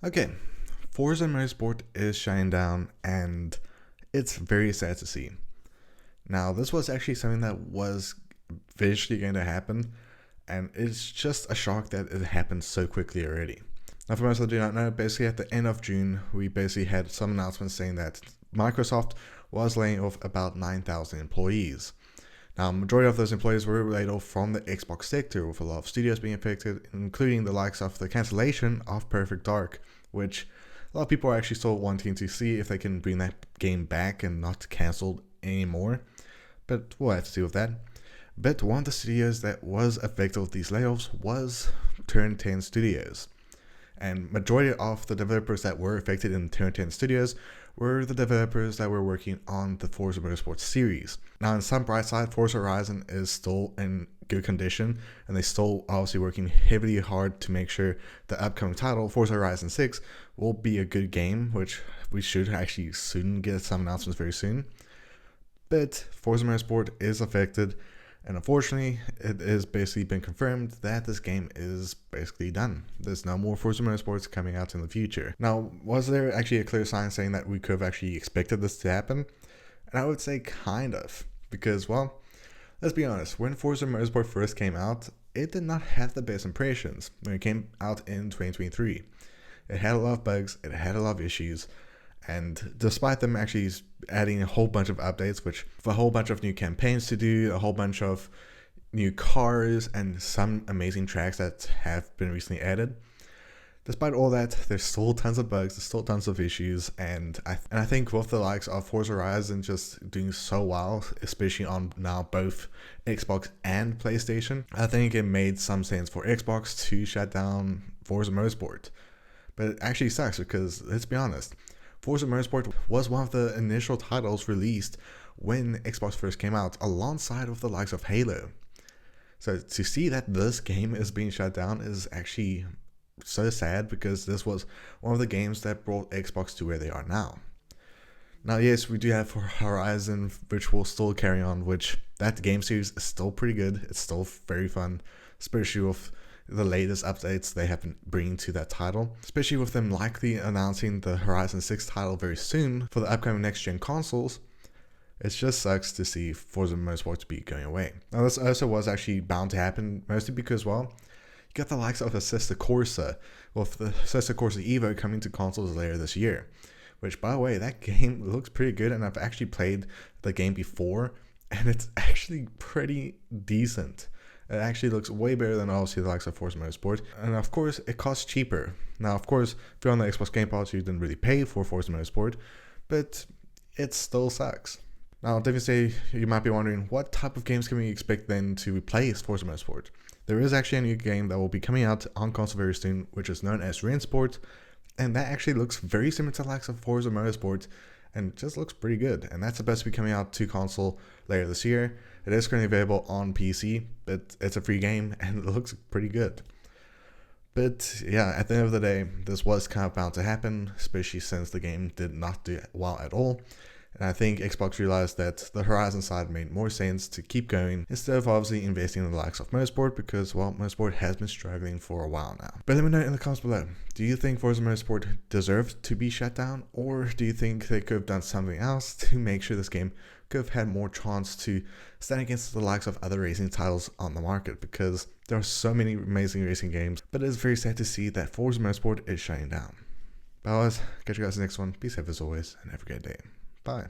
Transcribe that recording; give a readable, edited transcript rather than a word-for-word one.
Okay, Forza Motorsport is shutting down, and it's very sad to see. Now, this was actually something that was eventually going to happen, and it's just a shock that it happened so quickly already. Now, for most that do not know, basically at the end of June, we basically had some announcements saying that Microsoft was laying off about 9,000 employees. Now, majority of those employees were laid off from the Xbox sector, with a lot of studios being affected, including the likes of the cancellation of Perfect Dark, which a lot of people are actually still wanting to see if they can bring that game back and not cancelled anymore. But we'll have to deal with that. But one of the studios that was affected with these layoffs was Turn 10 Studios. And majority of the developers that were affected in Turn 10 Studios were the developers that were working on the Forza Motorsport series. Now, on some bright side, Forza Horizon is still in good condition, and they're still obviously working heavily hard to make sure the upcoming title, Forza Horizon 6, will be a good game, which we should actually soon get some announcements very soon. But Forza Motorsport is affected, and unfortunately, it has basically been confirmed that this game is basically done. There's no more Forza Motorsports coming out in the future. Now, was there actually a clear sign saying that we could have actually expected this to happen? And I would say kind of, because, well, let's be honest, when Forza Motorsport first came out, it did not have the best impressions when it came out in 2023. It had a lot of bugs, it had a lot of issues, and despite them actually adding a whole bunch of updates, which with a whole bunch of new campaigns to do, a whole bunch of new cars, and some amazing tracks that have been recently added, despite all that, there's still tons of bugs, there's still tons of issues, and I think with the likes of Forza Horizon just doing so well, especially on now both Xbox and PlayStation, I think it made some sense for Xbox to shut down Forza Motorsport. But it actually sucks because, let's be honest, Forza Motorsport was one of the initial titles released when Xbox first came out, alongside with the likes of Halo. So to see that this game is being shut down is actually so sad, because this was one of the games that brought Xbox to where they are now. Now, yes, we do have Horizon, which will still carry on, which that game series is still pretty good. It's still very fun, especially with the latest updates they have been bringing to that title, especially with them likely announcing the Horizon 6 title very soon for the upcoming next-gen consoles. It just sucks to see Forza Motorsport to be going away. Now, this also was actually bound to happen, mostly because, well, you got the likes of Assetto Corsa, with the Assetto Corsa Evo coming to consoles later this year. Which, by the way, that game looks pretty good, and I've actually played the game before, and it's actually pretty decent. It actually looks way better than obviously the likes of Forza Motorsport. And of course, it costs cheaper. Now, of course, if you're on the Xbox Game Pass, you didn't really pay for Forza Motorsport, but it still sucks. Now, definitely you might be wondering, what type of games can we expect then to replace Forza Motorsport? There is actually a new game that will be coming out on console very soon, which is known as Rennsport, and that actually looks very similar to the likes of Forza Motorsport, and just looks pretty good. And that's supposed to be coming out to console later this year. It is currently available on PC, but it's a free game and it looks pretty good. But yeah, at the end of the day, this was kind of bound to happen, especially since the game did not do well at all. And I think Xbox realized that the Horizon side made more sense to keep going instead of obviously investing in the likes of Motorsport, because, well, Motorsport has been struggling for a while now. But let me know in the comments below, do you think Forza Motorsport deserves to be shut down, or do you think they could have done something else to make sure this game could have had more chance to stand against the likes of other racing titles on the market? Because there are so many amazing racing games, but it is very sad to see that Forza Motorsport is shutting down. But otherwise, catch you guys in the next one. Be safe as always, and have a great day. Bye.